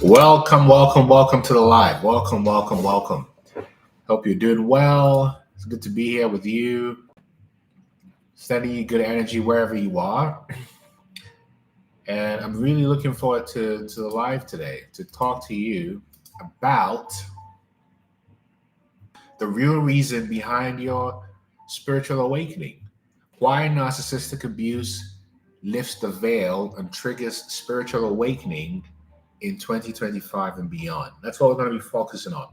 Welcome to the live. Welcome. Hope you're doing well. It's good to be here with you. Sending you good energy wherever you are. And I'm really looking forward to the live today to talk to you about the real reason behind your spiritual awakening. Why narcissistic abuse lifts the veil and triggers spiritual awakening in 2025 and beyond. That's what we're going to be focusing on.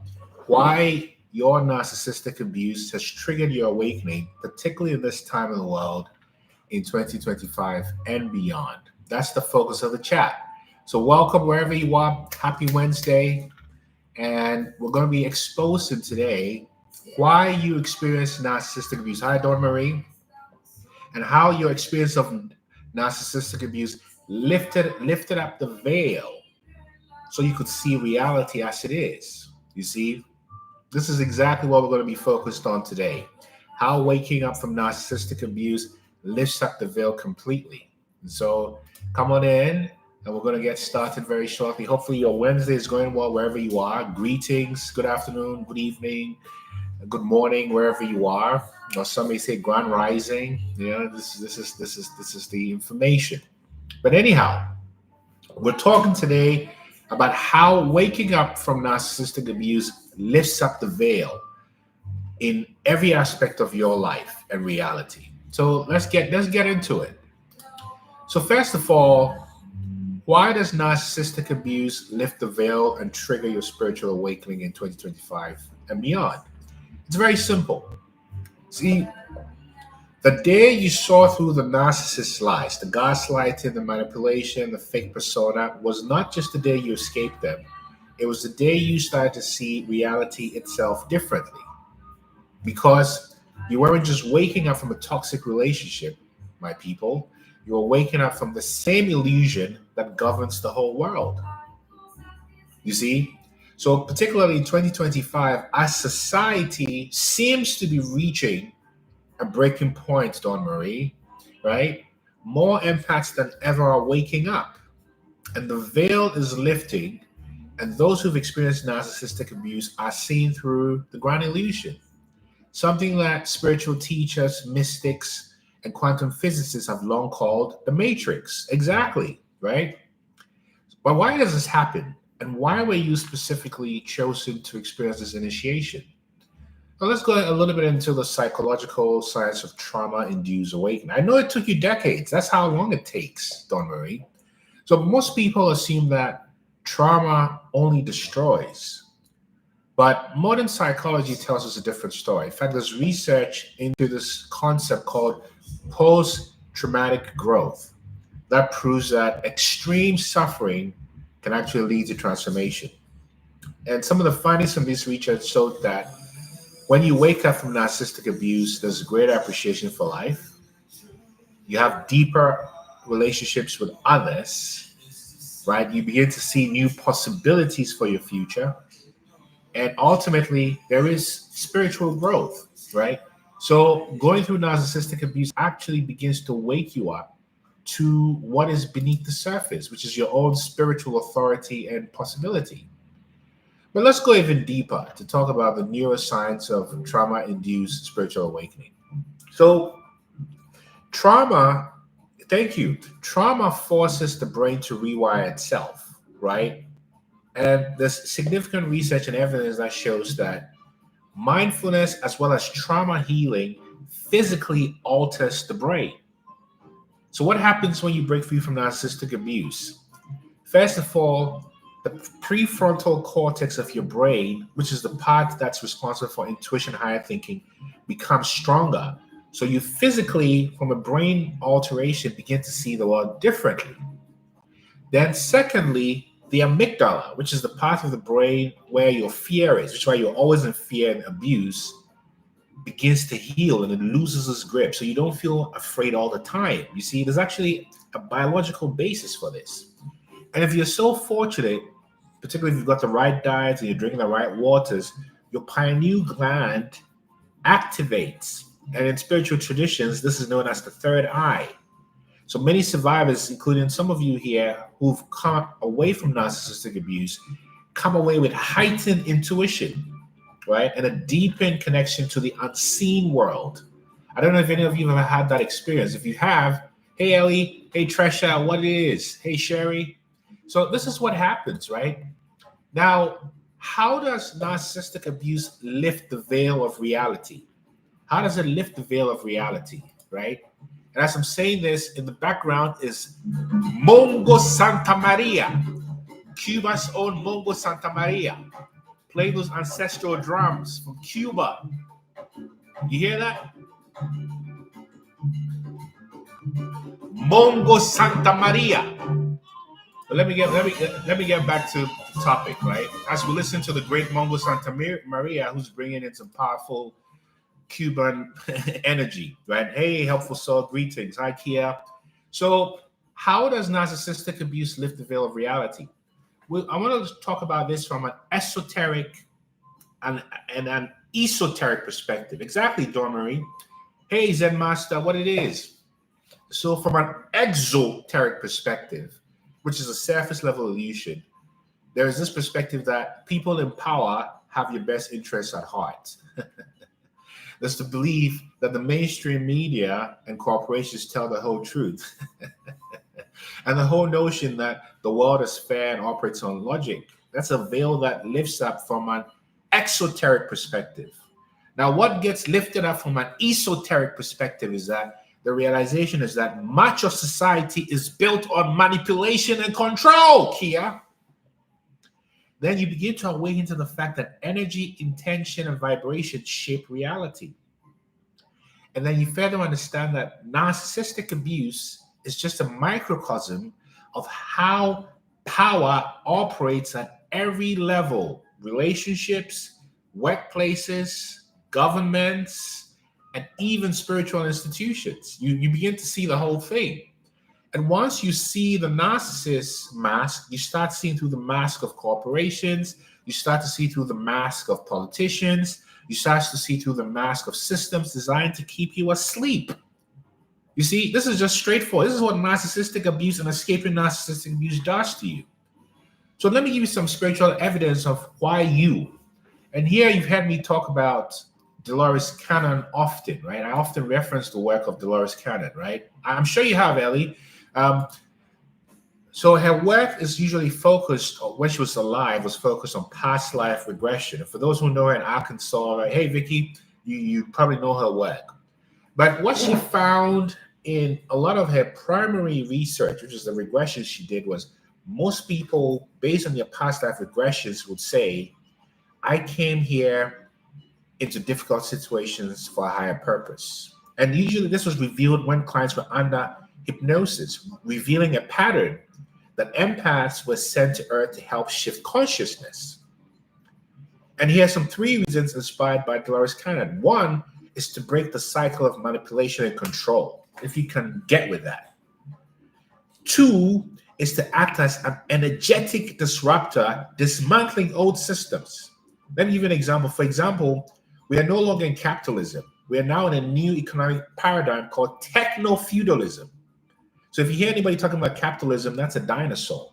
Why your narcissistic abuse has triggered your awakening, particularly in this time of the world in 2025 and beyond. That's the focus of the chat. So welcome wherever you are. Happy Wednesday. And we're going to be exposing today why you experience narcissistic abuse. Hi, Dawn Marie. And how your experience of narcissistic abuse lifted up the veil so you could see reality as it is. You see, this is exactly what we're going to be focused on today. How waking up from narcissistic abuse lifts up the veil completely. And so come on in and we're going to get started very shortly. Hopefully your Wednesday is going well wherever you are. Greetings, good afternoon, good evening, good morning, wherever you are. Or some may say grand rising. This is the information. But anyhow, we're talking today about how waking up from narcissistic abuse lifts up the veil in every aspect of your life and reality. So let's get into it. So first of all, why does narcissistic abuse lift the veil and trigger your spiritual awakening in 2025 and beyond? It's very simple. See, the day you saw through the narcissist's lies, the gaslighting, the manipulation, the fake persona, was not just the day you escaped them. It was the day you started to see reality itself differently. Because you weren't just waking up from a toxic relationship, my people. You were waking up from the same illusion that governs the whole world. You see? So particularly in 2025, as society seems to be reaching a breaking point, Dawn Marie, right? More empaths than ever are waking up, and the veil is lifting, and those who've experienced narcissistic abuse are seen through the grand illusion, something that spiritual teachers, mystics, and quantum physicists have long called the matrix. Exactly, right? But why does this happen? And why were you specifically chosen to experience this initiation? Well, let's go a little bit into the psychological science of trauma-induced awakening. I know it took you decades. That's how long it takes, Dawn Marie. So most people assume that trauma only destroys. But modern psychology tells us a different story. In fact, there's research into this concept called post-traumatic growth that proves that extreme suffering can actually lead to transformation. And some of the findings from this research showed that when you wake up from narcissistic abuse, there's greater appreciation for life. You have deeper relationships with others, right? You begin to see new possibilities for your future. And ultimately, there is spiritual growth, right? So going through narcissistic abuse actually begins to wake you up to what is beneath the surface, which is your own spiritual authority and possibility. But let's go even deeper to talk about the neuroscience of trauma-induced spiritual awakening. So trauma forces the brain to rewire itself, right? And there's significant research and evidence that shows that mindfulness as well as trauma healing physically alters the brain. So what happens when you break free from narcissistic abuse? First of all, the prefrontal cortex of your brain, which is the part that's responsible for intuition, higher thinking, becomes stronger. So you physically, from a brain alteration, begin to see the world differently. Then secondly, the amygdala, which is the part of the brain where your fear is, which is why you're always in fear and abuse, begins to heal and it loses its grip. So you don't feel afraid all the time. You see, there's actually a biological basis for this. And if you're so fortunate, particularly if you've got the right diet and you're drinking the right waters, your pineal gland activates. And in spiritual traditions, this is known as the third eye. So many survivors, including some of you here who've come away from narcissistic abuse, come away with heightened intuition, right? And a deepened connection to the unseen world. I don't know if any of you have ever had that experience. If you have, hey, Ellie, hey, Tresha, what it is? Hey, Sherry. So this is what happens, right? Now, how does narcissistic abuse lift the veil of reality? How does it lift the veil of reality, right? And as I'm saying this, in the background is Mongo Santa Maria, Cuba's own Mongo Santa Maria, playing those ancestral drums from Cuba. You hear that? Mongo Santa Maria. But let me get back to the topic, right? As we listen to the great Mongo Santa Maria, who's bringing in some powerful Cuban energy, right? Hey, helpful soul, greetings. Hi, Kia. So, how does narcissistic abuse lift the veil of reality? I want to talk about this from an esoteric and an esoteric perspective. Exactly, Dawn Marie. Hey, Zen Master, what it is. So, from an exoteric perspective, which is a surface level illusion, there is this perspective that people in power have your best interests at heart. There's the belief that the mainstream media and corporations tell the whole truth. And the whole notion that the world is fair and operates on logic. That's a veil that lifts up from an exoteric perspective. Now, what gets lifted up from an esoteric perspective is that the realization is that much of society is built on manipulation and control, Kia. Then you begin to awaken to the fact that energy, intention, and vibration shape reality. And then you further understand that narcissistic abuse is just a microcosm of how power operates at every level: relationships, workplaces, governments, and even spiritual institutions. You begin to see the whole thing. And once you see the narcissist mask, you start seeing through the mask of corporations, you start to see through the mask of politicians, you start to see through the mask of systems designed to keep you asleep. You see, this is just straightforward. This is what narcissistic abuse and escaping narcissistic abuse does to you. So let me give you some spiritual evidence of why you. And here you've heard me talk about Dolores Cannon often, right? I often reference the work of Dolores Cannon, right? I'm sure you have, Ellie. So her work is usually focused, when she was alive, was focused on past life regression. And for those who know her in Arkansas, like, hey, Vicky, you probably know her work. But what she found in a lot of her primary research, which is the regressions she did, was most people, based on their past life regressions, would say, I came here into difficult situations for a higher purpose. And usually this was revealed when clients were under hypnosis, revealing a pattern that empaths were sent to Earth to help shift consciousness. And he has some 3 reasons inspired by Dolores Cannon. 1 is to break the cycle of manipulation and control, if you can get with that. 2 is to act as an energetic disruptor, dismantling old systems. Let me give you an example. For example, we are no longer in capitalism. We are now in a new economic paradigm called techno-feudalism. So if you hear anybody talking about capitalism, that's a dinosaur.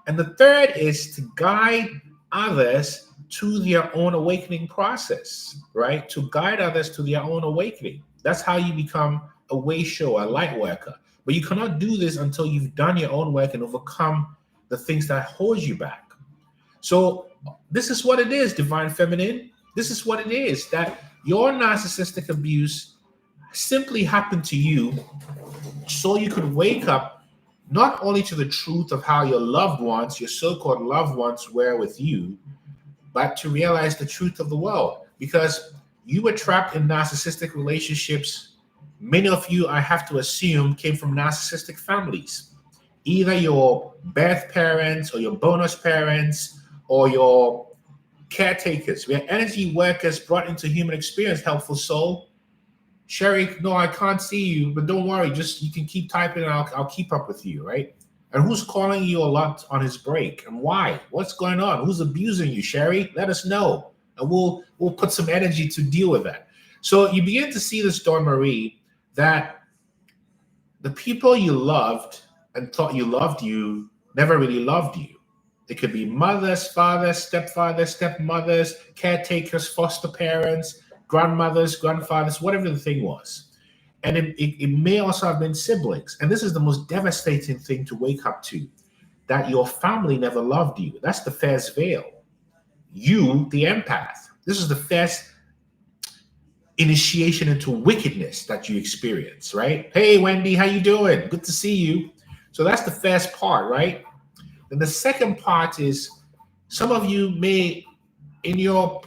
And the 3rd is to guide others to their own awakening process, right? To guide others to their own awakening. That's how you become a way show, a light worker. But you cannot do this until you've done your own work and overcome the things that hold you back. So this is what it is, Divine Feminine. This is what it is, that your narcissistic abuse simply happened to you so you could wake up not only to the truth of how your loved ones, your so-called loved ones, were with you, but to realize the truth of the world. Because you were trapped in narcissistic relationships. Many of you, I have to assume, came from narcissistic families. Either your birth parents or your bonus parents or your caretakers. We are energy workers brought into human experience, helpful soul. Sherry, no, I can't see you, but don't worry. Just you can keep typing and I'll keep up with you, right? And who's calling you a lot on his break and why? What's going on? Who's abusing you, Sherry? Let us know. And we'll put some energy to deal with that. So you begin to see this, Dawn Marie, that the people you loved and thought you loved you never really loved you. It could be mothers, fathers, stepfathers, stepmothers, caretakers, foster parents, grandmothers, grandfathers, whatever the thing was. And it may also have been siblings. And this is the most devastating thing to wake up to, that your family never loved you. That's the first veil. You, the empath. This is the first initiation into wickedness that you experience, right? Hey, Wendy, how you doing? Good to see you. So that's the first part, right? And the second part is some of you may, in your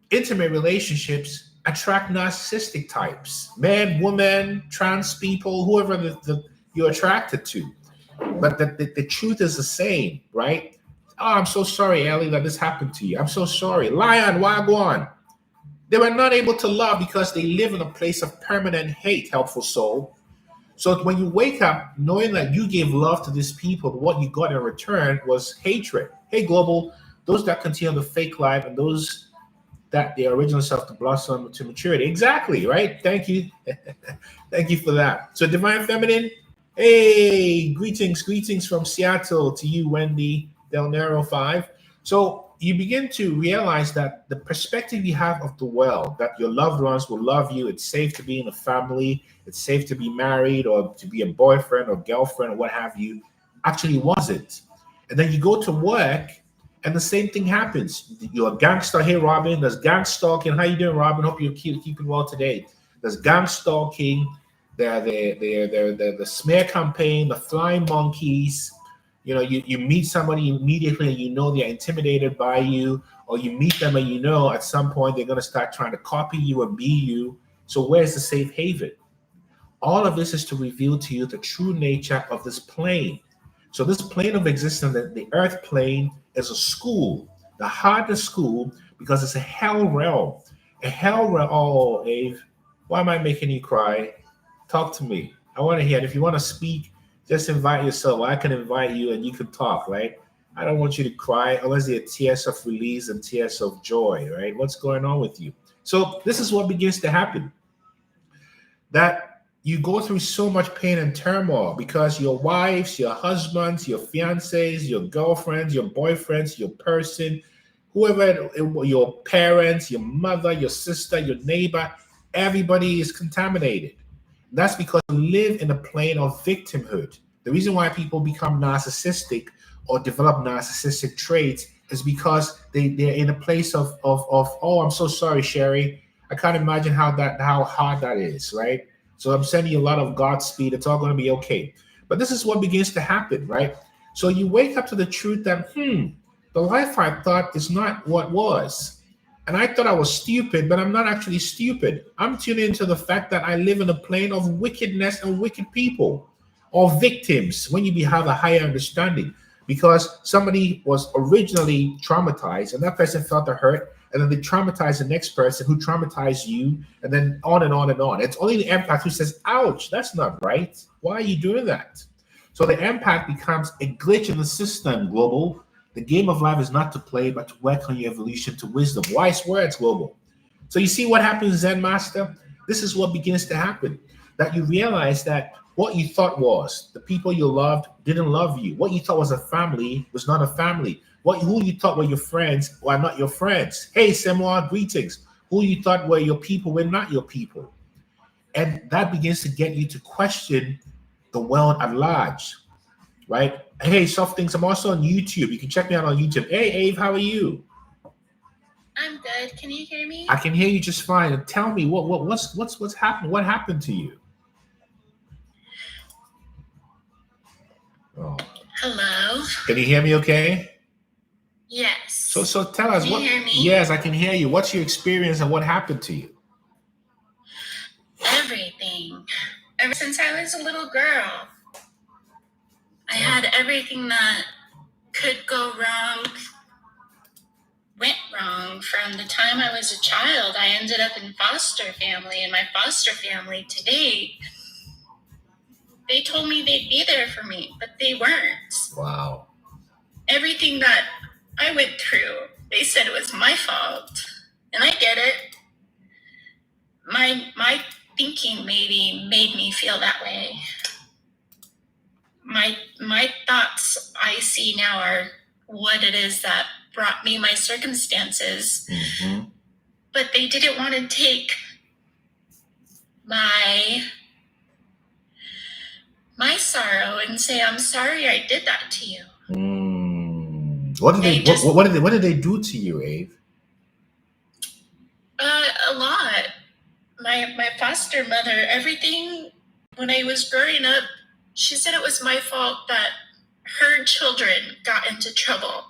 intimate relationships, attract narcissistic types, man, woman, trans people, whoever you're attracted to. But the truth is the same, right? Oh, I'm so sorry, Ellie, that this happened to you. I'm so sorry. Lion, Wagwan. They were not able to love because they live in a place of permanent hate, helpful soul. So when you wake up knowing that you gave love to these people, but what you got in return was hatred. Hey, Global, those that continue the fake life and those that their original self to blossom to maturity. Exactly, right? Thank you. Thank you for that. So Divine Feminine, hey, greetings from Seattle to you, Wendy Del Nero 5. So you begin to realize that the perspective you have of the world, that your loved ones will love you, it's safe to be in a family, it's safe to be married or to be a boyfriend or girlfriend or what have you, actually wasn't. And then you go to work and the same thing happens. You're a gangster. Hey, Robin, there's gang stalking. How you doing, Robin? Hope you're keeping well today. There's gang stalking, the smear campaign, the flying monkeys. You know, you meet somebody immediately and you know they're intimidated by you, or you meet them and you know at some point they're going to start trying to copy you and be you. So where's the safe haven? All of this is to reveal to you the true nature of this plane. So this plane of existence, the earth plane, is a school, the hardest school, because it's a hell realm. A hell realm. Oh, Ave, why am I making you cry? Talk to me. I want to hear it. If you want to speak, just invite yourself. I can invite you and you can talk, right? I don't want you to cry unless they're tears of release and tears of joy, right? What's going on with you? So this is what begins to happen. That you go through so much pain and turmoil because your wives, your husbands, your fiancés, your girlfriends, your boyfriends, your person, whoever, your parents, your mother, your sister, your neighbor, everybody is contaminated. That's because we live in a plane of victimhood. The reason why people become narcissistic or develop narcissistic traits is because they're in a place of oh, I'm so sorry, Sherry. I can't imagine how hard that is, right? So I'm sending you a lot of Godspeed. It's all going to be okay. But this is what begins to happen, right? So you wake up to the truth that, the life I thought is not what was. And I thought I was stupid, but I'm not actually stupid. I'm tuning into the fact that I live in a plane of wickedness and wicked people or victims when you have a higher understanding. Because somebody was originally traumatized and that person felt the hurt, and then they traumatize the next person who traumatized you, and then on and on and on. It's only the empath who says, ouch, that's not right. Why are you doing that? So the empath becomes a glitch in the system, Global. The game of life is not to play, but to work on your evolution to wisdom. Wise words, Global. So you see what happens, Zen Master? This is what begins to happen. That you realize that what you thought was the people you loved didn't love you. What you thought was a family was not a family. Who you thought were your friends were not your friends. Hey, Semoa, greetings. Who you thought were your people were not your people. And that begins to get you to question the world at large, right? Hey, Soft Things, I'm also on YouTube. You can check me out on YouTube. Hey, Ave, how are you? I'm good. Can you hear me? I can hear you just fine. And tell me what's happened? What happened to you? Oh. Hello. Can you hear me okay? Yes. So tell us. Can you hear me? Yes, I can hear you. What's your experience and what happened to you? Everything. Ever since I was a little girl, I had everything that could go wrong, went wrong. From the time I was a child, I ended up in foster family, and my foster family today, they told me they'd be there for me, but they weren't. Wow. Everything that I went through, they said it was my fault. And I get it. My thinking maybe made me feel that way. my thoughts I see now are what it is that brought me my circumstances. Mm-hmm. But they didn't want to take my sorrow and say, I'm sorry I did that to you. What did they do to you, Ave? A lot. My foster mother, everything when I was growing up, she said it was my fault that her children got into trouble.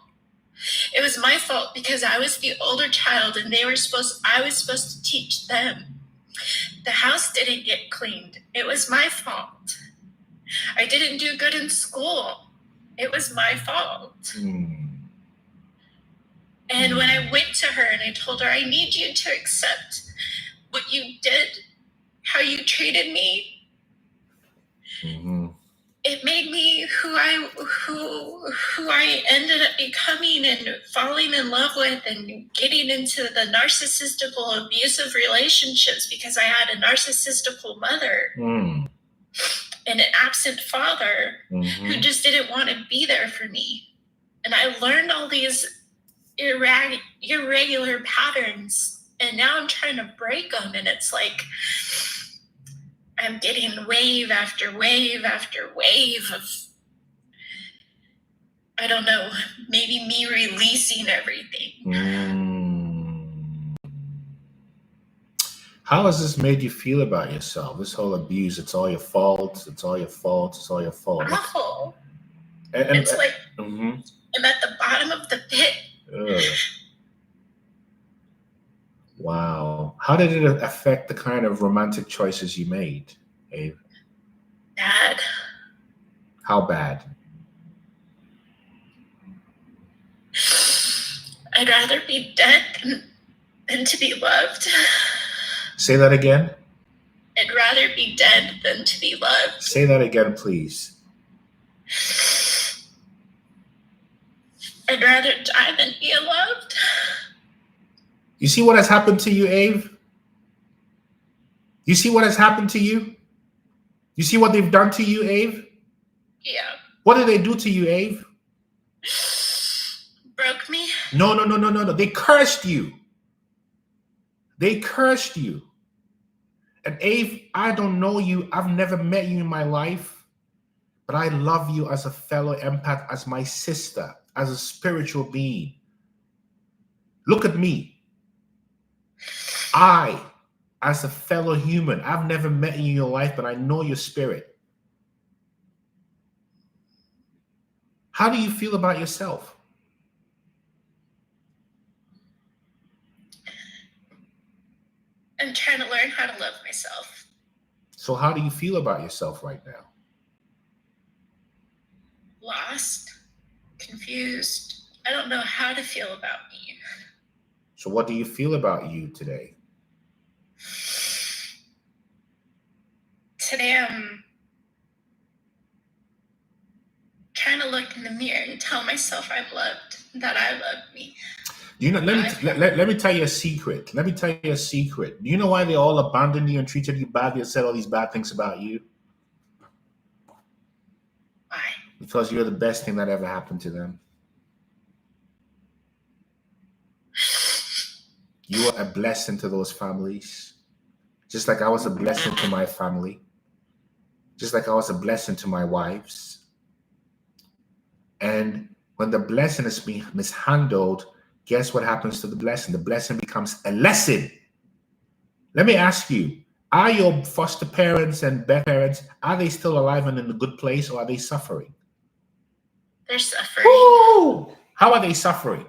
It was my fault because I was the older child and I was supposed to teach them. The house didn't get cleaned. It was my fault. I didn't do good in school. It was my fault. And when I went to her and I told her, I need you to accept what you did, how you treated me, it made me who I ended up becoming and falling in love with and getting into the narcissistical, abusive relationships because I had a narcissistical mother and an absent father who just didn't want to be there for me. And I learned all these irregular patterns, and now I'm trying to break them, and it's like I'm getting wave after wave after wave of, I don't know, maybe me releasing everything. How has this made you feel about yourself? This whole abuse, it's all your fault, it's all your fault, it's all your fault. Awful. It's like I'm at the bottom of the pit. Wow. How did it affect the kind of romantic choices you made, Ave? Bad. How bad? I'd rather be dead than to be loved. Say that again. I'd rather be dead than to be loved. Say that again, please. I'd rather die than be loved. You see what has happened to you, Ave? You see what has happened to you? You see what they've done to you, Ave? Yeah. What did they do to you, Ave? Broke me? No. They cursed you. They cursed you. And Ave, I don't know you. I've never met you in my life. But I love you as a fellow empath, as my sister, as a spiritual being. Look at me. I, as a fellow human, I've never met you in your life, but I know your spirit. How do you feel about yourself? I'm trying to learn how to love myself. So how do you feel about yourself right now? Lost, confused. I don't know how to feel about me. So what do you feel about you today? Today I'm trying to look in the mirror and tell myself I'm loved, that I love me. You know, let me tell you a secret. Let me tell you a secret. Do you know why they all abandoned you and treated you badly and said all these bad things about you? Why? Because you're the best thing that ever happened to them. You were a blessing to those families. Just like I was a blessing to my family. Just like I was a blessing to my wives. And when the blessing is being mishandled, guess what happens to the blessing? The blessing becomes a lesson. Let me ask you, are your foster parents and birth parents, are they still alive and in a good place, or are they suffering? They're suffering. Ooh! How are they suffering?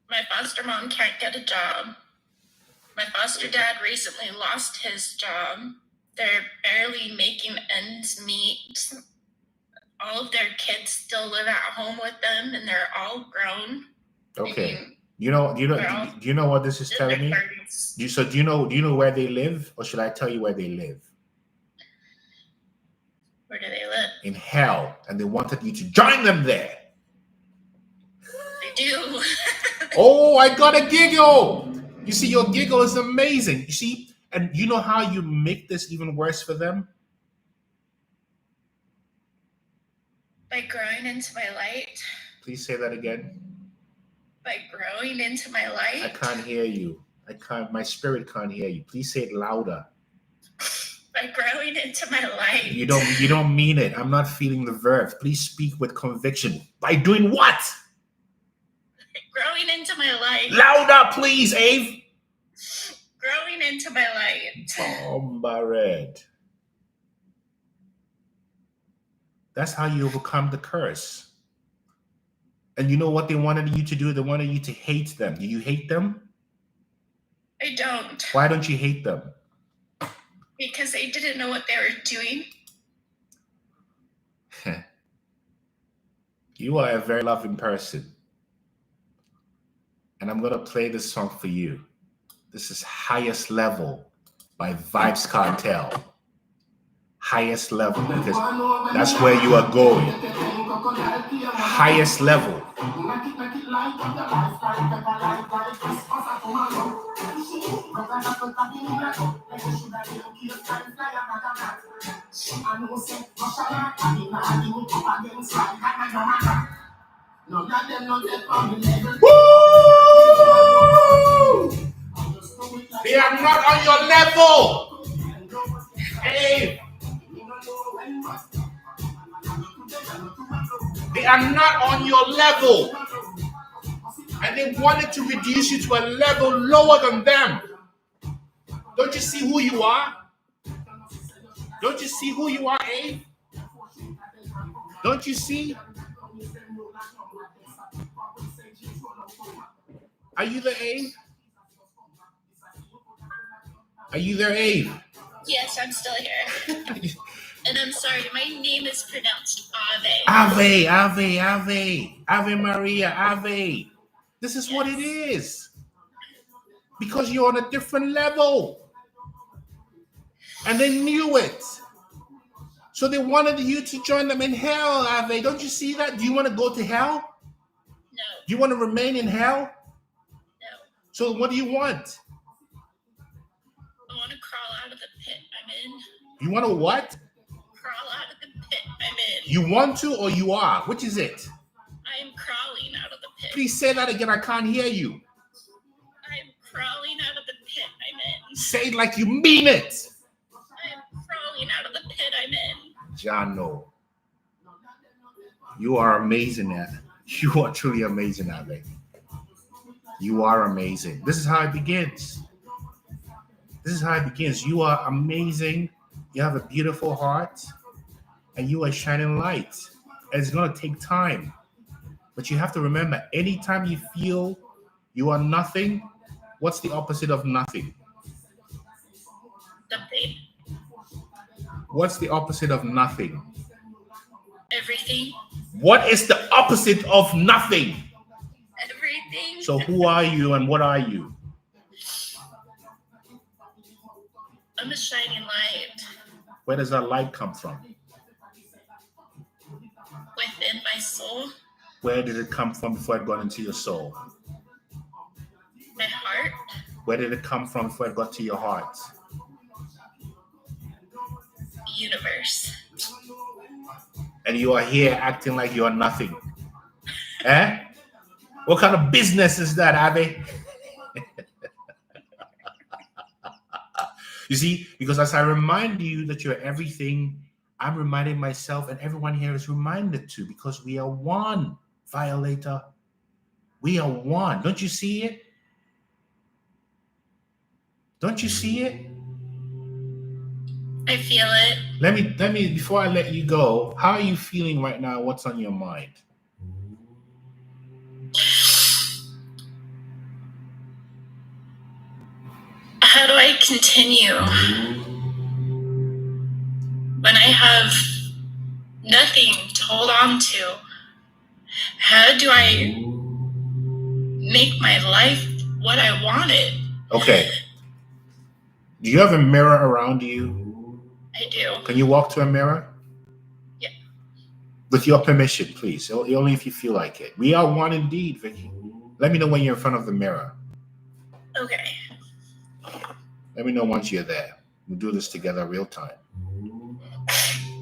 My foster mom can't get a job. My foster dad recently lost his job. They're barely making ends meet. All of their kids still live at home with them, and they're all grown. Okay. Do you know what this is telling me? Do you know where they live, or should I tell you where they live? Where do they live? In hell, and they wanted you to join them there. They do. Oh, I got a giggle. You see, your giggle is amazing. You see, And you know how you make this even worse for them? By growing into my light. Please say that again. By growing into my light. I can't hear you. My spirit can't hear you. Please say it louder. By growing into my light. You don't mean it. I'm not feeling the verb. Please speak with conviction. By doing what? Growing into my light. Louder, please, Ave. Growing into my light. Red. That's how you overcome the curse. And you know what they wanted you to do? They wanted you to hate them. Do you hate them? I don't. Why don't you hate them? Because they didn't know what they were doing. You are a very loving person. And I'm going to play this song for you. This is Highest Level by Vibes Cartel. Highest Level, because that's where you are going. Highest Level. Woo! They are not on your level. Hey. They are not on your level. And they wanted to reduce you to a level lower than them. Don't you see who you are? Don't you see who you are, Abe? Don't you see? Are you there, Abe? Are you there, Abe? Yes, I'm still here. And I'm sorry, my name is pronounced Ave. Ave, Ave, Ave. Ave Maria, Ave. This is what it is. Because you're on a different level. And they knew it. So they wanted you to join them in hell, Ave. Don't you see that? Do you want to go to hell? No. Do you want to remain in hell? No. So what do you want? I want to crawl out of the pit I'm in. You want to what? Crawl out of the pit I'm in. You want to or you are? Which is it? I am crawling out of the pit. Please say that again. I can't hear you. I am crawling out of the pit I'm in. Say it like you mean it. I am crawling out of the pit I'm in. Jano. You are amazing at it. You are truly amazing at it. You are amazing. This is how it begins. This is how it begins. You are amazing. You have a beautiful heart. And you are shining light. And it's going to take time. But you have to remember, anytime you feel you are nothing, what's the opposite of nothing? Something. What's the opposite of nothing? Everything. What is the opposite of nothing? Everything. So who are you and what are you? I'm a shining light. Where does that light come from? Within my soul. Where did it come from before it got into your soul? My heart. Where did it come from before it got to your heart? The universe. And you are here acting like you are nothing. Eh? What kind of business is that, Abby? You see, because as I remind you that you're everything, I'm reminding myself, and everyone here is reminded too, because we are one, Violator. We are one. Don't you see it? Don't you see it? I feel it. Let me, before I let you go, how are you feeling right now? What's on your mind? How do I continue when I have nothing to hold on to? How do I make my life what I wanted? Okay. Do you have a mirror around you? I do. Can you walk to a mirror? Yeah. With your permission, please. Only if you feel like it. We are one indeed, Vicky. Let me know when you're in front of the mirror. Okay. Let me know once you're there. We'll do this together real time.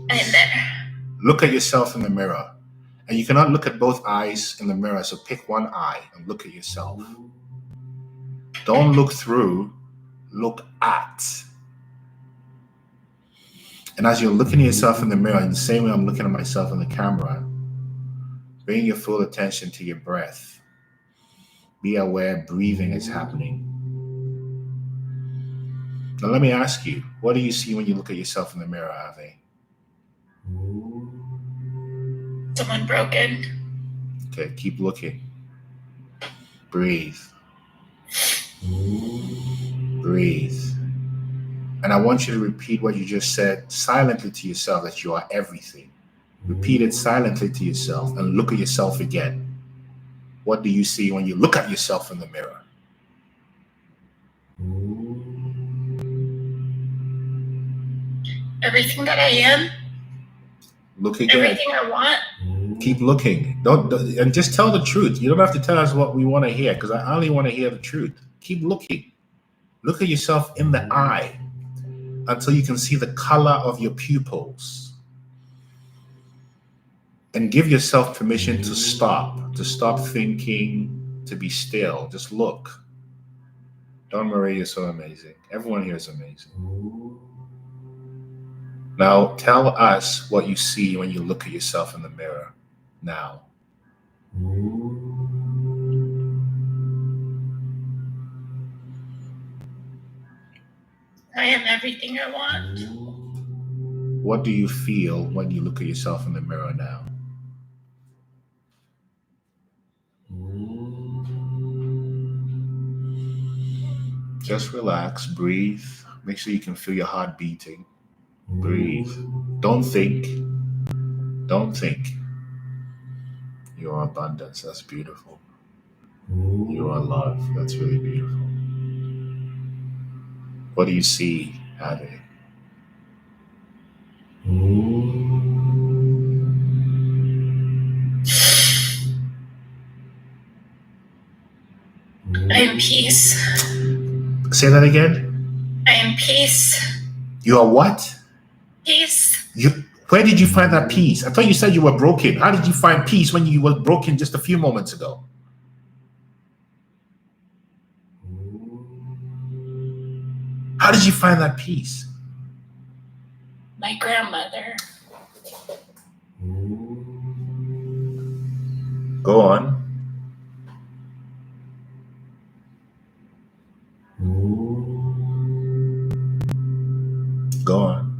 I'm there. Look at yourself in the mirror. And you cannot look at both eyes in the mirror, so pick one eye and look at yourself. Don't look through, look at. And as you're looking at yourself in the mirror, in the same way I'm looking at myself in the camera, bring your full attention to your breath. Be aware breathing is happening. Now let me ask you, what do you see when you look at yourself in the mirror, Ave? Someone broken. Okay, keep looking. Breathe. Breathe. And I want you to repeat what you just said silently to yourself, that you are everything. Repeat it silently to yourself and look at yourself again. What do you see when you look at yourself in the mirror? Everything that I am. Look again. Everything I want. Keep looking. Don't and just tell the truth. You don't have to tell us what we want to hear, because I only want to hear the truth. Keep looking. Look at yourself in the eye until you can see the color of your pupils. And give yourself permission to stop thinking, to be still. Just look. Don Marie, you're so amazing. Everyone here is amazing. Now, tell us what you see when you look at yourself in the mirror now. I am everything I want. What do you feel when you look at yourself in the mirror now? Just relax, breathe. Make sure you can feel your heart beating. Breathe. Don't think. Don't think. You are abundance. That's beautiful. You are love. That's really beautiful. What do you see, Ade? I am peace. Say that again. I am peace. You are what? Peace. Where did you find that peace? I thought you said you were broken. How did you find peace when you were broken just a few moments ago? How did you find that peace? My grandmother. Go on. Go on.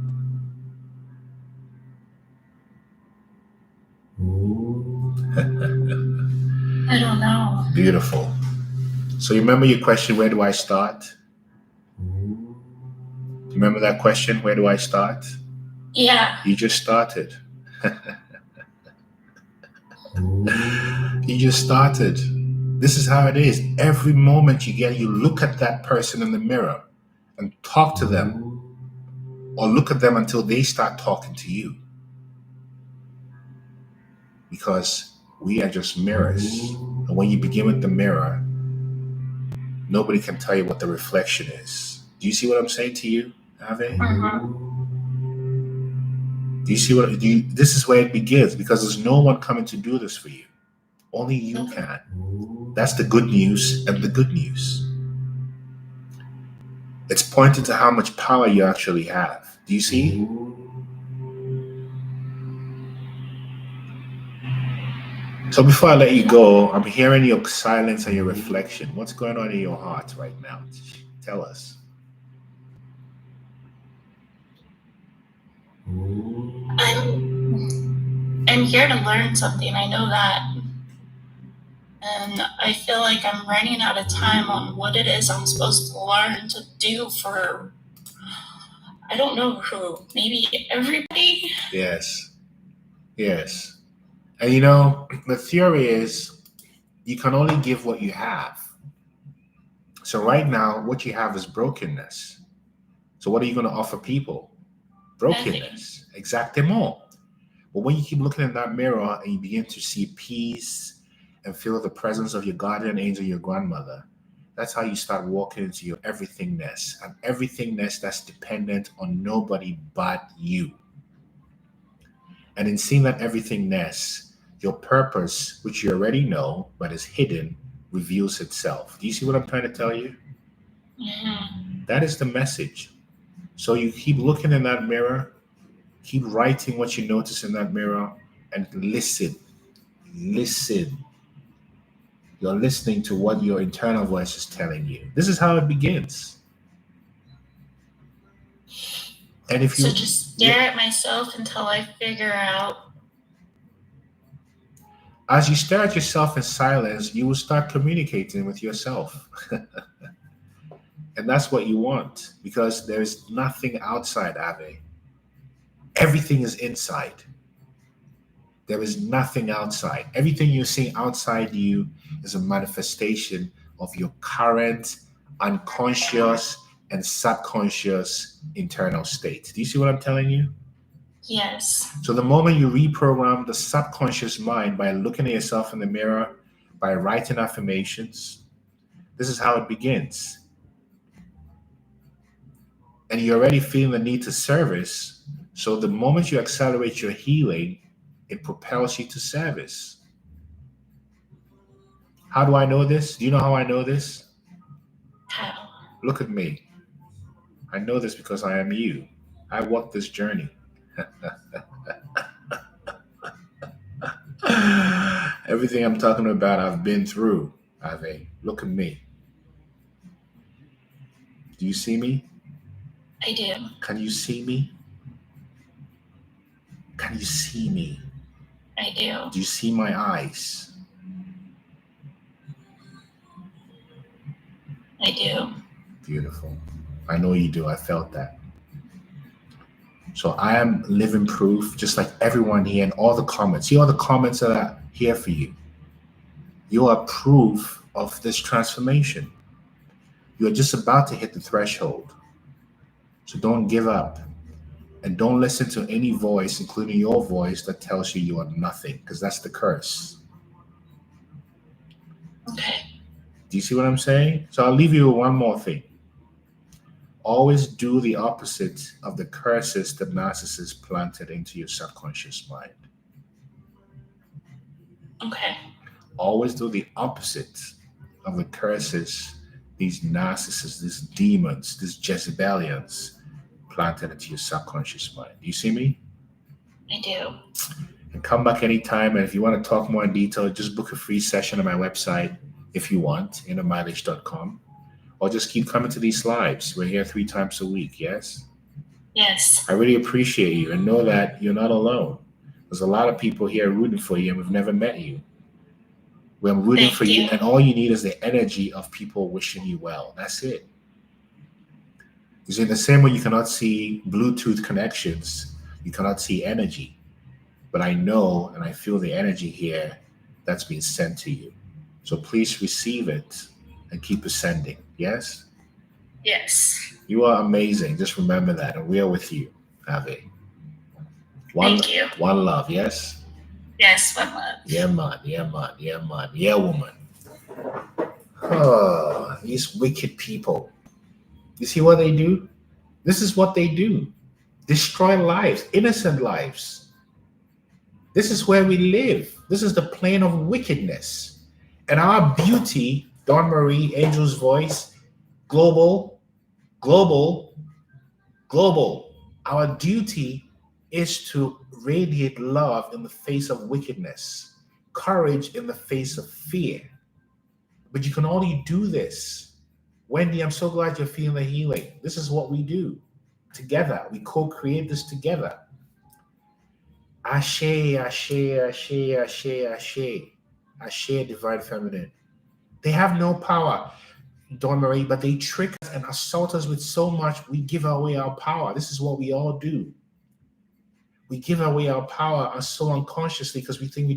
I don't know. Beautiful. So you remember your question, where do I start? Remember that question, where do I start? Yeah. You just started. You just started. This is how it is. Every moment you look at that person in the mirror and talk to them, or look at them until they start talking to you. Because we are just mirrors. And when you begin with the mirror, nobody can tell you what the reflection is. Do you see what I'm saying to you, Ave? Do you see this is where it begins, because there's no one coming to do this for you. Only you can. That's the good news and the good news. It's pointing to how much power you actually have. Do you see? So before I let you go, I'm hearing your silence and your reflection. What's going on in your heart right now? Tell us. I'm here to learn something. I know that. And I feel like I'm running out of time on what it is I'm supposed to learn to do for, I don't know who, maybe everybody? Yes. Yes. And you know, the theory is you can only give what you have. So right now, what you have is brokenness. So what are you going to offer people? Brokenness. Exactement. But when you keep looking in that mirror and you begin to see peace and feel the presence of your guardian angel, your grandmother, That's how you start walking into your everythingness, an everythingness that's dependent on nobody but you. And in seeing that everythingness, your purpose, which you already know but is hidden, reveals itself. Do you see what I'm trying to tell you? That is the message. So you keep looking in that mirror, keep writing what you notice in that mirror, and listen. Listen. You're listening to what your internal voice is telling you. This is how it begins. And if you So just stare at myself until I figure out. As you stare at yourself in silence, you will start communicating with yourself. And that's what you want, because there is nothing outside, Ave. Everything is inside. There is nothing outside. Everything you're seeing outside you is a manifestation of your current unconscious and subconscious internal state. Do you see what I'm telling you? Yes. So the moment you reprogram the subconscious mind by looking at yourself in the mirror, by writing affirmations, this is how it begins. And you're already feeling the need to service. So the moment you accelerate your healing, it propels you to service. How do I know this? Do you know how I know this? How? Look at me. I know this because I am you. I walk this journey. Everything I'm talking about, I've been through. Ave, look at me. Do you see me? I do. Can you see me? Can you see me? I do. Do you see my eyes? I do. Beautiful. I know you do. I felt that. So I am living proof, just like everyone here, and all the comments. See all the comments that are here for you. You are proof of this transformation. You are just about to hit the threshold. So don't give up. And don't listen to any voice, including your voice, that tells you you are nothing, because that's the curse. Okay. Do you see what I'm saying? So I'll leave you with one more thing. Always do the opposite of the curses that narcissists planted into your subconscious mind. Okay. Always do the opposite of the curses these narcissists, these demons, these Jezebelians planted into your subconscious mind. Do you see me? I do. And come back anytime. And if you want to talk more in detail, just book a free session on my website if you want, innermileage.com. Or just keep coming to these lives. We're here 3 times a week, yes? Yes. I really appreciate you, and know that you're not alone. There's a lot of people here rooting for you, and we've never met you. We're rooting for you, and all you need is the energy of people wishing you well. That's it. Because in the same way you cannot see Bluetooth connections, you cannot see energy. But I know and I feel the energy here that's been sent to you. So please receive it and keep ascending. Yes? Yes. You are amazing. Just remember that. And we are with you, Ave. Thank you. One love, yes? Yes, one love. Yeah, man. Yeah, man. Yeah, man. Yeah, woman. Oh, these wicked people. You see what they do? This is what they do. Destroy lives, innocent lives. This is where we live. This is the plane of wickedness. And our beauty, Dawn Marie, Angel's Voice, global. Our duty is to radiate love in the face of wickedness, courage in the face of fear. But you can only do this. Wendy, I'm so glad you're feeling the healing. This is what we do together. We co-create this together. Ashe, Ashe, Ashe, Ashe, Ashe. Ashe, Divine Feminine. They have no power, Dawn Marie, but they trick us and assault us with so much, we give away our power. This is what we all do. We give away our power so unconsciously because we think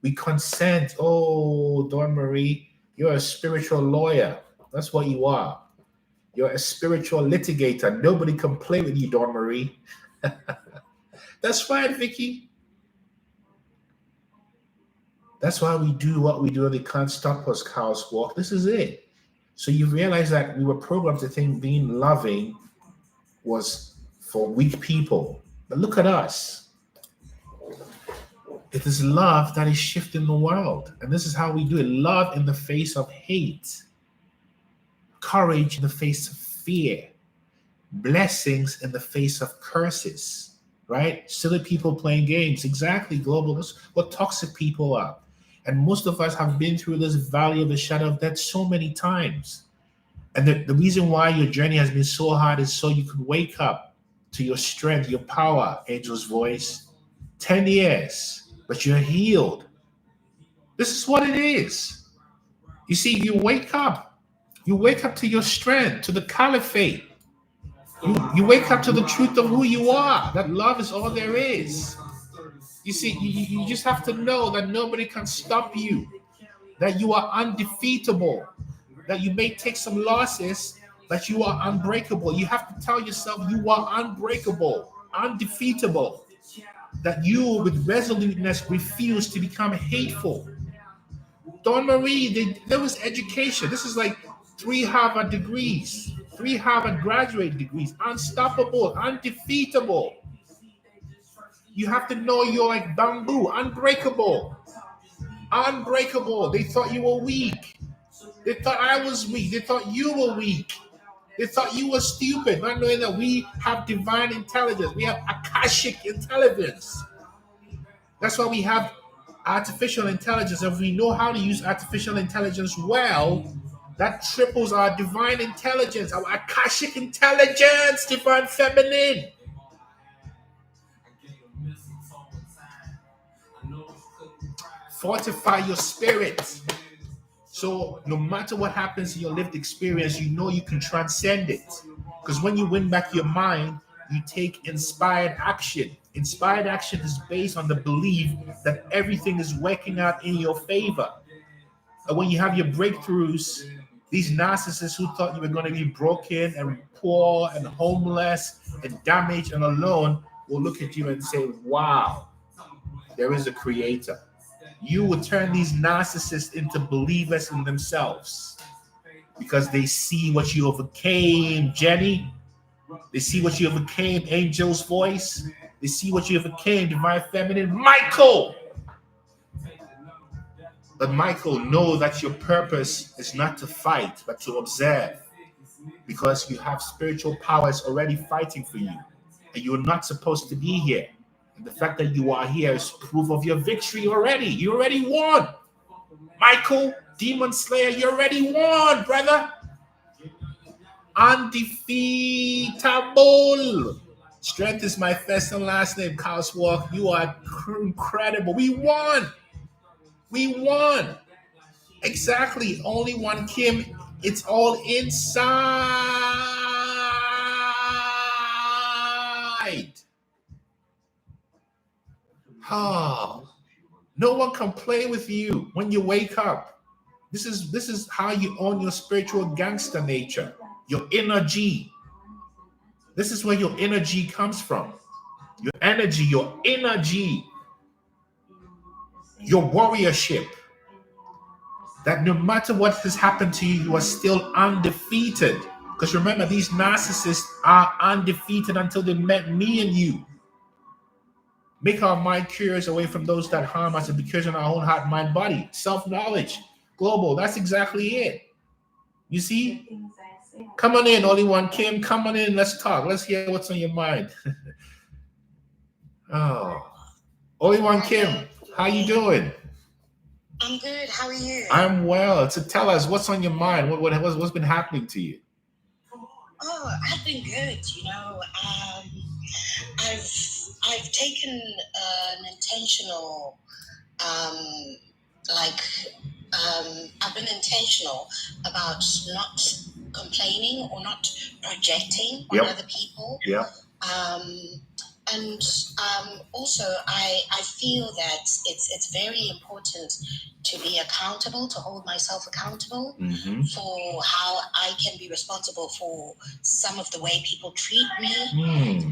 we consent. Oh, Dawn Marie, you're a spiritual lawyer. That's what you are. You're a spiritual litigator. Nobody can play with you, Dawn Marie. That's fine, Vicky. That's why we do what we do, and they can't stop us, Cows Walk. This is it. So you realize that we were programmed to think being loving was for weak people. But look at us. It is love that is shifting the world. And this is how we do it. Love in the face of hate. Courage in the face of fear. Blessings in the face of curses. Right? Silly people playing games. Exactly, global. That's what toxic people are. And most of us have been through this valley of the shadow of death so many times. And the reason why your journey has been so hard is so you could wake up to your strength, your power, Angel's voice. 10 years, but you're healed. This is what it is. You see, you wake up. You wake up to your strength, to the caliphate. You wake up to the truth of who you are, that love is all there is. You see, you just have to know that nobody can stop you, that you are undefeatable, that you may take some losses, but you are unbreakable. You have to tell yourself you are unbreakable, undefeatable, that you with resoluteness refuse to become hateful. Dawn Marie, there was education. This is like 3 Harvard degrees, 3 Harvard graduate degrees, unstoppable, undefeatable. You have to know you're like bamboo, unbreakable. Unbreakable. They thought you were weak. They thought I was weak. They thought you were weak. They thought you were stupid, not knowing that we have divine intelligence. We have Akashic intelligence. That's why we have artificial intelligence. If we know how to use artificial intelligence well, that triples our divine intelligence, our Akashic intelligence, divine feminine. Fortify your spirit. So no matter what happens in your lived experience, you know you can transcend it. Because when you win back your mind, you take inspired action. Inspired action is based on the belief that everything is working out in your favor. And when you have your breakthroughs, these narcissists who thought you were going to be broken and poor and homeless and damaged and alone will look at you and say, wow, there is a creator. You will turn these narcissists into believers in themselves because they see what you overcame, Jenny. They see what you overcame, Angel's voice. They see what you overcame, divine feminine, Michael. But Michael, know that your purpose is not to fight, but to observe, because you have spiritual powers already fighting for you, and you're not supposed to be here. And the fact that you are here is proof of your victory already. You already won. Michael, Demon Slayer, you already won, brother. Undefeatable. Strength is my first and last name, Chaos Walk. You are incredible. We won. We won. Exactly. Only one Kim. It's all inside. Oh, no one can play with you when you wake up. This is how you own your spiritual gangster nature, your energy. This is where your energy comes from. Your energy, your energy, your warriorship. That no matter what has happened to you, you are still undefeated. Because remember, these narcissists are undefeated until they met me and you. Make our mind curious away from those that harm us and be curious in our own heart, mind, body. Self-knowledge. Global. That's exactly it. You see? Come on in, only one Kim. Come on in. Let's talk. Let's hear what's on your mind. Oh. Only one Kim. How you doing? I'm good. How are you? I'm well. So tell us what's on your mind. What's been happening to you? Oh, I've been good. I've taken an intentional, I've been intentional about not complaining or not projecting on other people. Yeah. And also, I feel that it's very important to be accountable, to hold myself accountable for how I can be responsible for some of the way people treat me.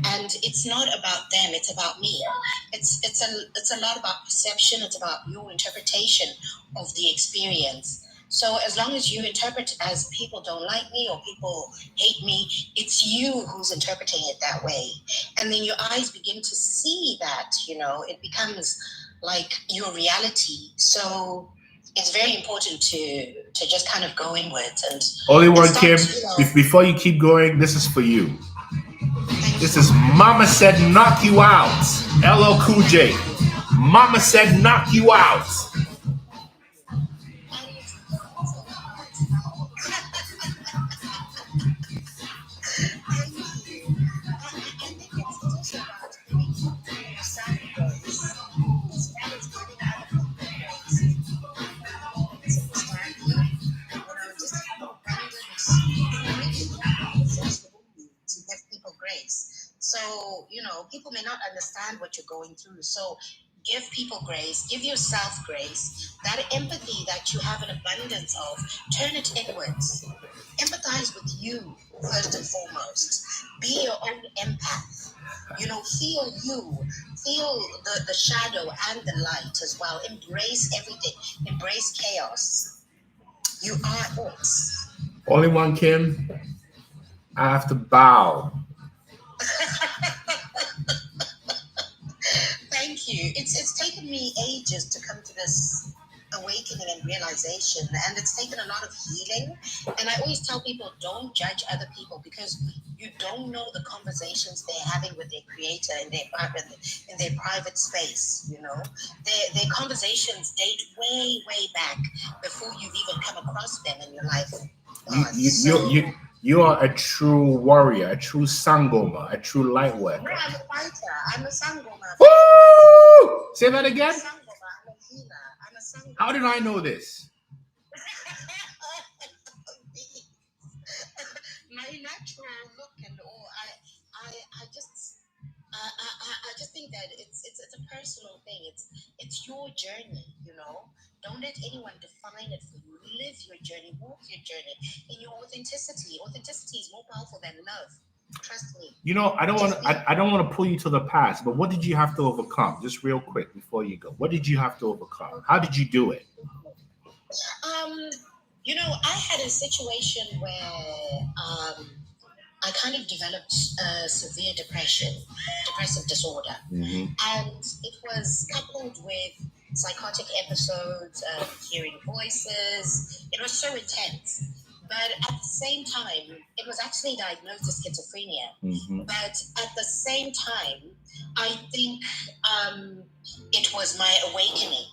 And it's not about them; it's about me. It's a lot about perception. It's about your interpretation of the experience. So as long as you interpret it as people don't like me or people hate me, it's you who's interpreting it that way. And then your eyes begin to see that, it becomes like your reality. So it's very important to just kind of go inwards and Only one, start, Kim. Before you keep going, this is for you. This is Mama Said Knock You Out. LL Cool J. Mama Said Knock You Out. to give people grace. So, people may not understand what you're going through. So give people grace, give yourself grace. That empathy that you have an abundance of, turn it inwards. Empathize with you first and foremost. Be your own empath. Feel you. Feel the shadow and the light as well. Embrace everything. Embrace chaos. You are it. Only one, Kim. I have to bow. Thank you. It's taken me ages to come to this awakening and realization, and it's taken a lot of healing. And I always tell people, don't judge other people, because you don't know the conversations they're having with their creator in their private space. Their conversations date way back before you've even come across them in your life. You are a true warrior, a true sangoma, a true light worker. No, I'm a fighter. I'm a sangoma. Woo! Say that again. I'm a healer. I'm a sangoma. How did I know this? My natural look and all. I just think that it's a personal thing. It's your journey. Don't let anyone define it for you. Live your journey, walk your journey in your authenticity. Authenticity is more powerful than love. Trust me. I don't want to pull you to the past, but what did you have to overcome? Just real quick before you go. What did you have to overcome? How did you do it? I had a situation where I kind of developed severe depressive disorder. Mm-hmm. And it was coupled with psychotic episodes, hearing voices. It was so intense. But at the same time, it was actually diagnosed as schizophrenia. Mm-hmm. But at the same time, I think it was my awakening.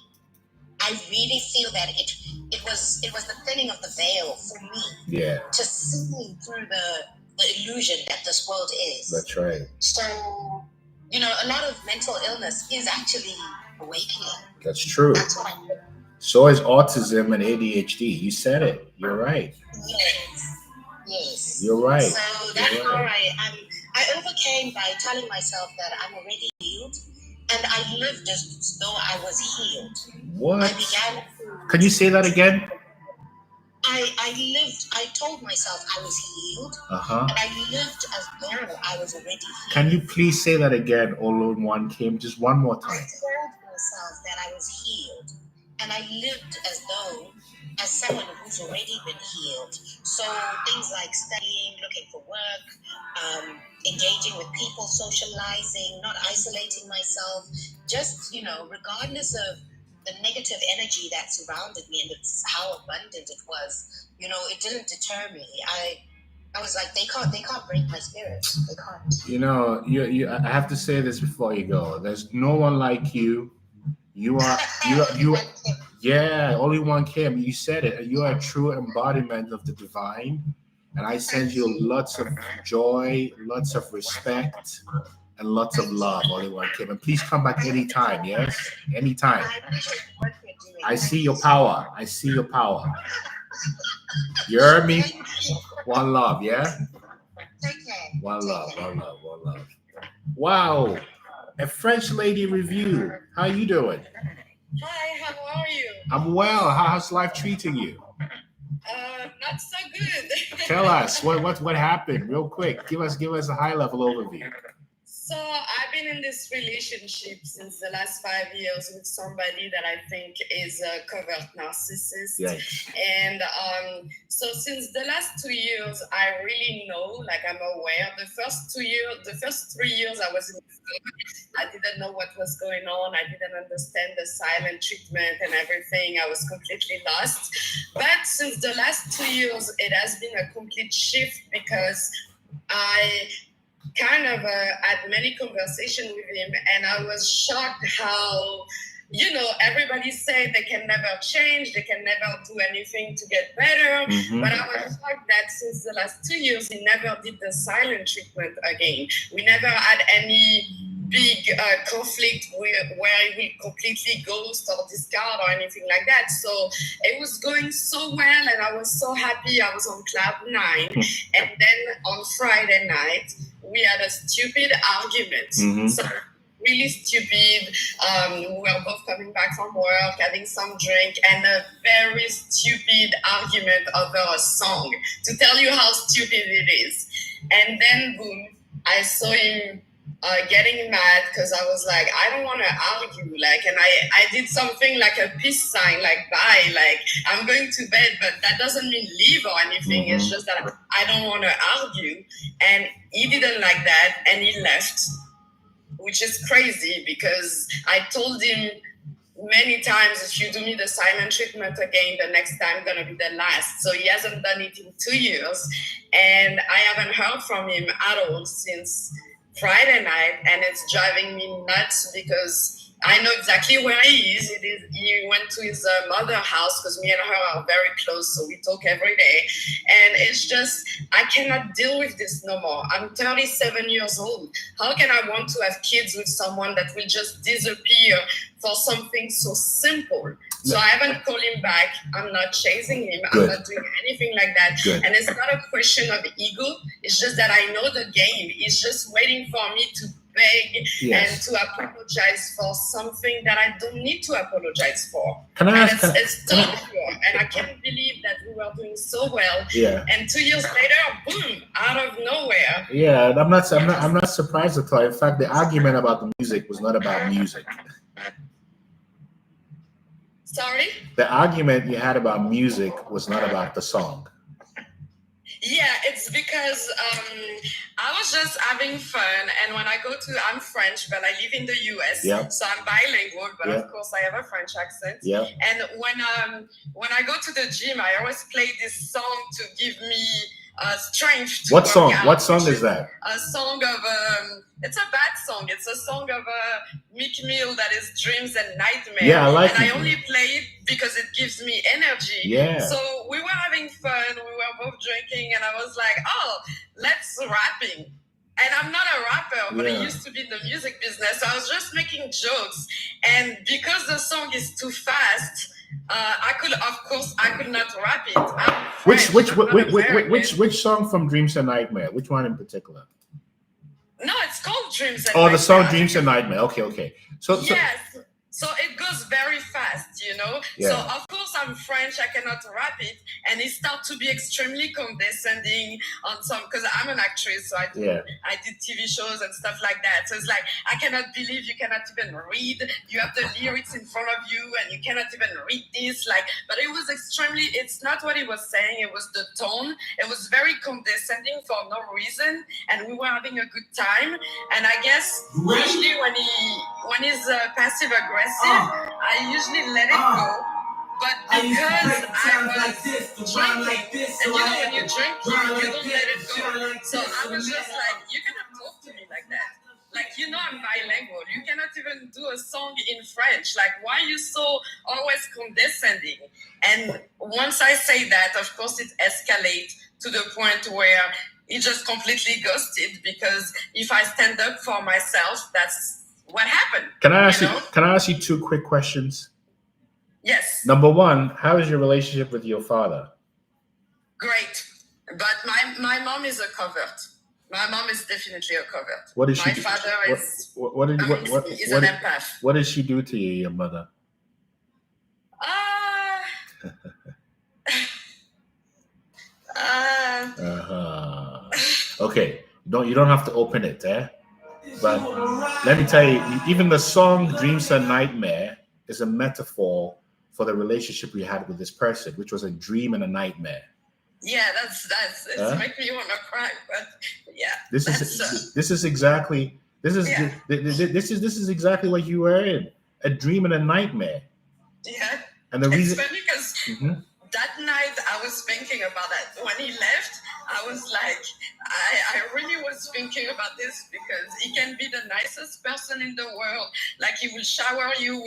I really feel that it was the thinning of the veil for me. Yeah. To see through the illusion that this world is. That's right. So, a lot of mental illness is actually awakening. That's true. That's what I feel. So is autism and ADHD. You said it. You're right. Yes. You're right. So that's how I overcame by telling myself that I'm already healed, and I lived as though I was healed. What? Can you say that again? I told myself I was healed, and I lived as though I was already healed. Can you please say that again, all in one, Kim? Just one more time. I told myself that I was healed, and I lived as someone who's already been healed. So things like studying, looking for work, engaging with people, socializing, not isolating myself, just, regardless of the negative energy that surrounded me and how abundant it was, it didn't deter me. I was like, they can't break my spirit. They can't. You I have to say this before you go. There's no one like you. You are yeah, only one Kim. You said it. You are a true embodiment of the divine, and I send you lots of joy, lots of respect, and lots of love, only one Kim. And please come back anytime. Yes, anytime. I see your power. I see your power. You heard me? One love, yeah? One love. Wow. A French lady review. How you doing? Hi, how are you? I'm well. How's life treating you? Not so good. Tell us what happened real quick. Give us a high level overview. So I've been in this relationship since the last 5 years with somebody that I think is a covert narcissist. Yes. And so since the last 2 years, I really know, like I'm aware. The first 3 years I was in I didn't know what was going on. I didn't understand the silent treatment and everything. I was completely lost. But since the last 2 years, it has been a complete shift because I kind of had many conversations with him, and I was shocked how, everybody said they can never change, they can never do anything to get better. Mhm. But I was shocked that since the last 2 years, he never did the silent treatment again. We never had any big conflict where he will completely ghost or discard or anything like that. So it was going so well, and I was so happy. I was on cloud 9. And then on Friday night, we had a stupid argument. Mhm. So really stupid. We were both coming back from work, having some drink, and a very stupid argument over a song, to tell you how stupid it is. And then, boom, I saw him getting mad because I was like, I don't want to argue. And I did something like a peace sign, like bye, like I'm going to bed, but that doesn't mean leave or anything. It's just that I don't want to argue. And he didn't like that, and he left, which is crazy because I told him many times, if you do me the silent treatment again, the next time gonna be the last. So he hasn't done it in 2 years, and I haven't heard from him at all since Friday night, and it's driving me nuts because I know exactly where he is. He went to his mother's house because me and her are very close, so we talk every day. And it's just, I cannot deal with this no more. I'm 37 years old. How can I want to have kids with someone that will just disappear for something so simple? So I haven't called him back. I'm not chasing him. Good. I'm not doing anything like that. Good. And it's not a question of ego. It's just that I know the game. He's just waiting for me to beg and to apologize for something that I don't need to apologize for. Can I ask? It's so pure, and I can't believe that we were doing so well. Yeah. And 2 years later, boom, out of nowhere. Yeah, I'm not surprised at all. In fact, the argument about the music was not about music. Sorry? The argument you had about music was not about the song. Yeah, it's because I was just having fun, and when I go to, I'm French, but I live in the US, so I'm bilingual, but of course I have a French accent. Yeah. And when I go to the gym, I always play this song to give me strength to What song? work out, What song is that? A song of it's a bad song. It's a song of Meek Mill that is Dreams and Nightmare. Yeah, I like it. And I only play it because it gives me energy. Yeah. So we were having fun. We were both drinking, and I was like, "Oh, let's rapping." And I'm not a rapper, but I used to be in the music business. So I was just making jokes, and because the song is too fast, I could not rap it. Which song from Dreams and Nightmare? Which one in particular? No, it's called Dreams and Nightmare. Oh, the song Dreams and Nightmare. Okay. Yes. So it goes very fast, Yeah. So of course I'm French, I cannot rap it, and it starts to be extremely condescending on some, because I'm an actress, so I did TV shows and stuff like that. So it's like, I cannot believe you cannot even read. You have the lyrics in front of you, and you cannot even read this. But it was it's not what he was saying. It was the tone. It was very condescending for no reason, and we were having a good time. And I guess usually when he's passive aggressive, I usually let it go. But because I was drinking, and when you drink, you don't let it go. So I was just like, you cannot talk to me like that. I'm bilingual. You cannot even do a song in French. Why are you so always condescending? And once I say that, of course, it escalates to the point where he just completely ghosted, because if I stand up for myself, that's what happened. Can I ask you two quick questions? Yes. Number one, how is your relationship with your father? Great. But my mom is a covert. My mom is definitely a covert. What is she? My father is an empath. What did she do to you, your mother? Uh-huh. Okay. You don't have to open it, eh? But let me tell you, even the song Dreams Are Nightmare is a metaphor for the relationship we had with this person, which was a dream and a nightmare. Yeah, that's it's making me want to cry, but yeah. This is exactly this is exactly what you were in. A dream and a nightmare. Yeah. And the reason it's funny because that night I was thinking about that. When he left, I was like, I really was thinking about this because he can be the nicest person in the world. Like he will shower you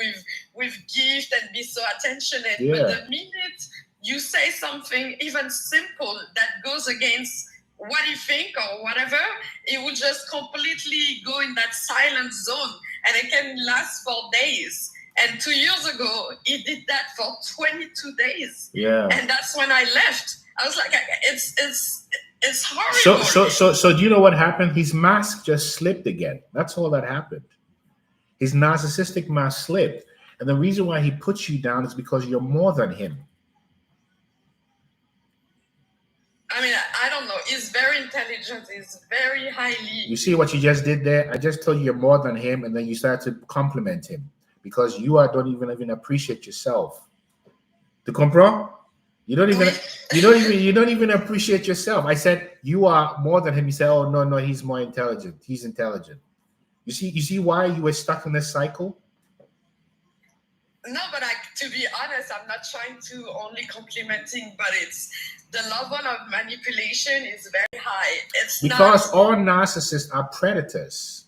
with gifts and be so attentionate. Yeah. But the minute you say something even simple that goes against what you think or whatever, it will just completely go in that silent zone, and it can last for days. And 2 years ago, he did that for 22 days. Yeah. And that's when I left. I was like, it's horrible. So do you know what happened? His mask just slipped again. That's all that happened. His narcissistic mask slipped. And the reason why he puts you down is because you're more than him. I mean, I don't know. He's very intelligent. He's very highly... You see what you just did there? I just told you you're more than him, and then you start to compliment him. Because you don't even appreciate yourself. Tu comprends? You don't even appreciate yourself. I said you are more than him. You said, oh no, he's more intelligent. He's intelligent. You see why you were stuck in this cycle? No, but to be honest, I'm not trying to only complimenting, but it's the level of manipulation is very high. It's because all narcissists are predators.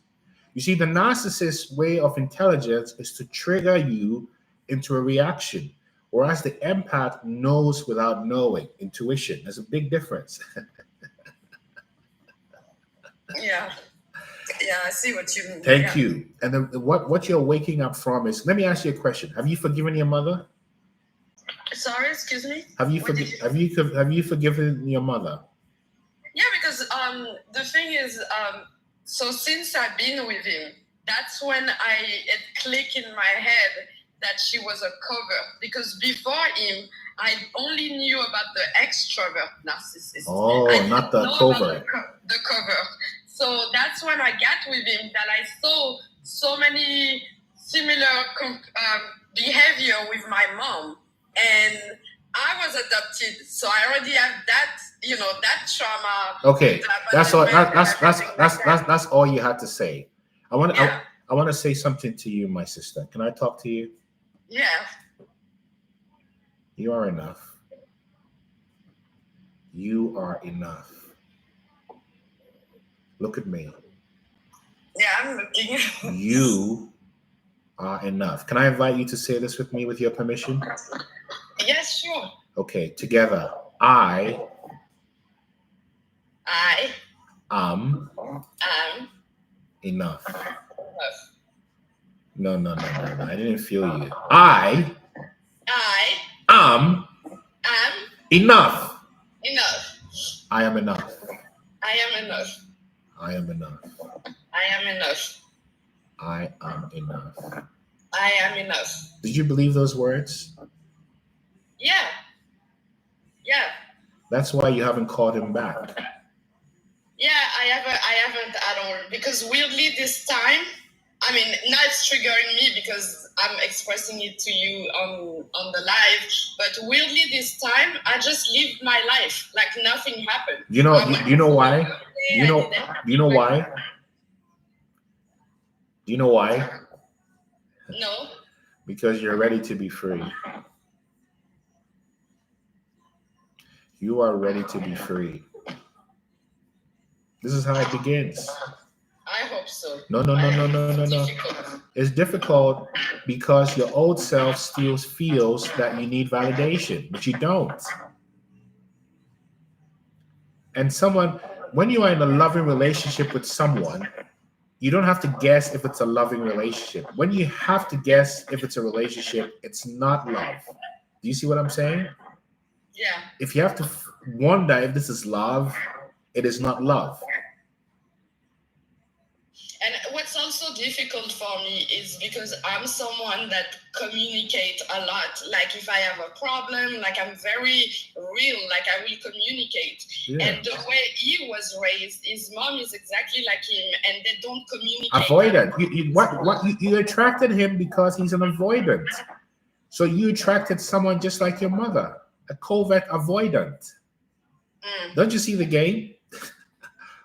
You see, the narcissist's way of intelligence is to trigger you into a reaction, whereas the empath knows without knowing, intuition. There's a big difference. Yeah, I see what you mean. Thank you. And what you're waking up from is, let me ask you a question. Have you forgiven your mother? Sorry, excuse me? Have you forgiven your mother? Yeah, because the thing is, so since I've been with him, that's when it clicked in my head that she was a cover. Because before him, I only knew about the extrovert narcissist. Oh, not the covert. The covert. So that's when I got with him that I saw so many similar behavior with my mom. And I was adopted, so I already have that, that trauma. Okay, that's all. That's all you had to say. I want to say something to you, my sister. Can I talk to you? Yeah. You are enough. You are enough. Look at me. Yeah, I'm looking. You are enough. Can I invite you to say this with me, with your permission? Yes, sure. Okay, together. I am enough. No. I didn't feel you. I am enough. Enough. I am enough. I am enough. I am enough. I am enough. I am enough. I am enough. Did you believe those words? Yeah. That's why you haven't called him back. Yeah, I haven't at all. Because weirdly this time, I mean, now it's triggering me because I'm expressing it to you on the live. But weirdly this time, I just lived my life like nothing happened. You know why? Do you know why? Do you know why? No. Because you're ready to be free. You are ready to be free. This is how it begins. I hope so. No. It's difficult because your old self still feels that you need validation, but you don't. And when you are in a loving relationship with someone, you don't have to guess if it's a loving relationship. When you have to guess if it's a relationship, it's not love. Do you see what I'm saying? Yeah. If you have to wonder if this is love, it is not love. And what's also difficult for me is because I'm someone that communicates a lot. Like if I have a problem, like I'm very real, like I will communicate. Yeah. And the way he was raised, his mom is exactly like him, and they don't communicate. Avoidant. You attracted him because he's an avoidant. So you attracted someone just like your mother, a covert avoidant. Don't you see the game?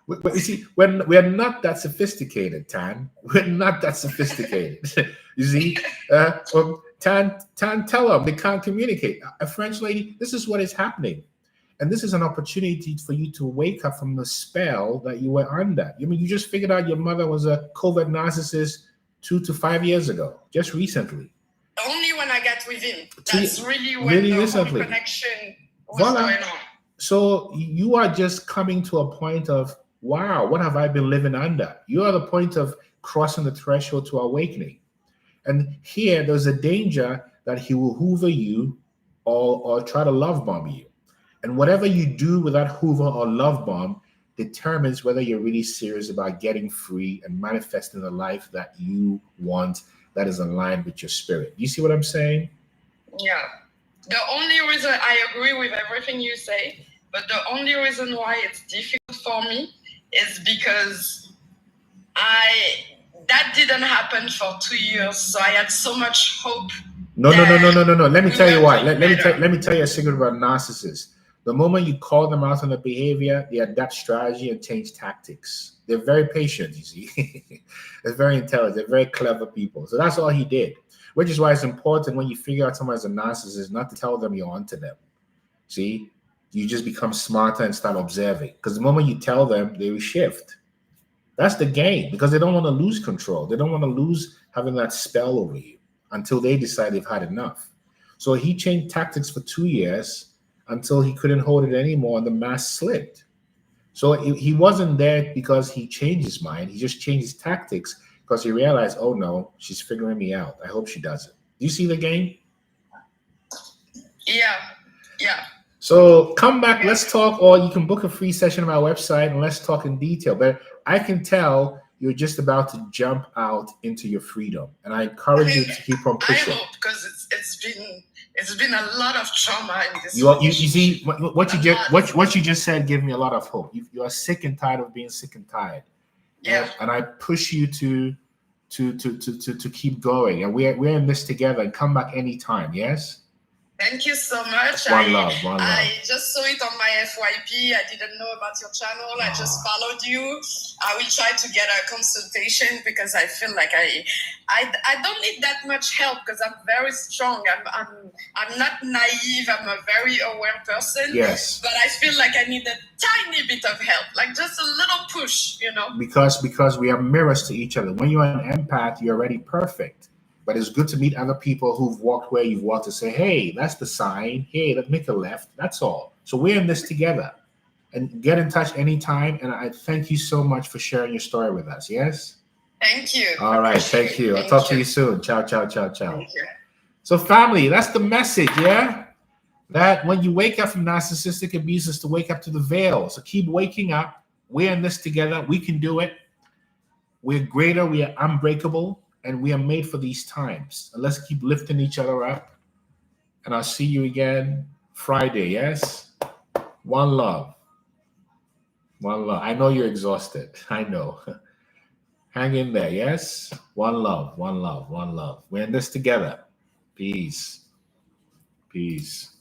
You see, when we're not that sophisticated, Tan. We're not that sophisticated. You see, Tan, tell them they can't communicate. A French lady, this is what is happening. And this is an opportunity for you to wake up from the spell that you were under. I mean, you just figured out your mother was a covert narcissist 2 to 5 years ago, just recently. Only when I got with him. That's really when the whole connection was going on. So you are just coming to a point of, wow, what have I been living under? You are the point of crossing the threshold to awakening. And here, there's a danger that he will hoover you or try to love bomb you. And whatever you do with that hoover or love bomb determines whether you're really serious about getting free and manifesting the life that you want that is aligned with your spirit. You see what I'm saying? Yeah. The only reason I agree with everything you say, but the only reason why it's difficult for me is because that didn't happen for 2 years. So I had so much hope. No. Let me tell you why. Let me tell you a secret about narcissists. The moment you call them out on the behavior, they adapt strategy and change tactics. They're very patient, you see. They're very intelligent. They're very clever people. So that's all he did, which is why it's important when you figure out someone as a narcissist not to tell them you're onto them. See? You just become smarter and start observing. Because the moment you tell them, they will shift. That's the game, because they don't want to lose control. They don't want to lose having that spell over you until they decide they've had enough. So he changed tactics for 2 years until he couldn't hold it anymore and the mask slipped. So he wasn't there because he changed his mind. He just changed his tactics because he realized, oh no, she's figuring me out. I hope she does it. Do you see the game? Yeah. So come back, let's talk, or you can book a free session on my website and let's talk in detail. But I can tell you're just about to jump out into your freedom. And I encourage you to keep on pushing. I hope, because it's been a lot of trauma in this. You see, what you just said gave me a lot of hope. You are sick and tired of being sick and tired. Yeah. And I push you to keep going. And we're in this together, and come back anytime, yes? Thank you so much. One love. I just saw it on my FYP. I didn't know about your channel. I just followed you. I will try to get a consultation because I feel like I don't need that much help because I'm very strong. I'm not naive. I'm a very aware person. Yes. But I feel like I need a tiny bit of help, like just a little push, Because we are mirrors to each other. When you're an empath, you're already perfect. But it's good to meet other people who've walked where you've walked to say, hey, that's the sign. Hey, let's make a left. That's all. So we're in this together. And get in touch anytime. And I thank you so much for sharing your story with us. Yes? Thank you. All right. Thank you. I'll talk to you soon. Ciao. Thank you. So family, that's the message, yeah? That when you wake up from narcissistic abuse is to wake up to the veil. So keep waking up. We're in this together. We can do it. We're greater. We are unbreakable. And we are made for these times. And let's keep lifting each other up. And I'll see you again Friday, yes? One love. One love. I know you're exhausted. I know. Hang in there, yes? One love, one love, one love. We're in this together. Peace. Peace.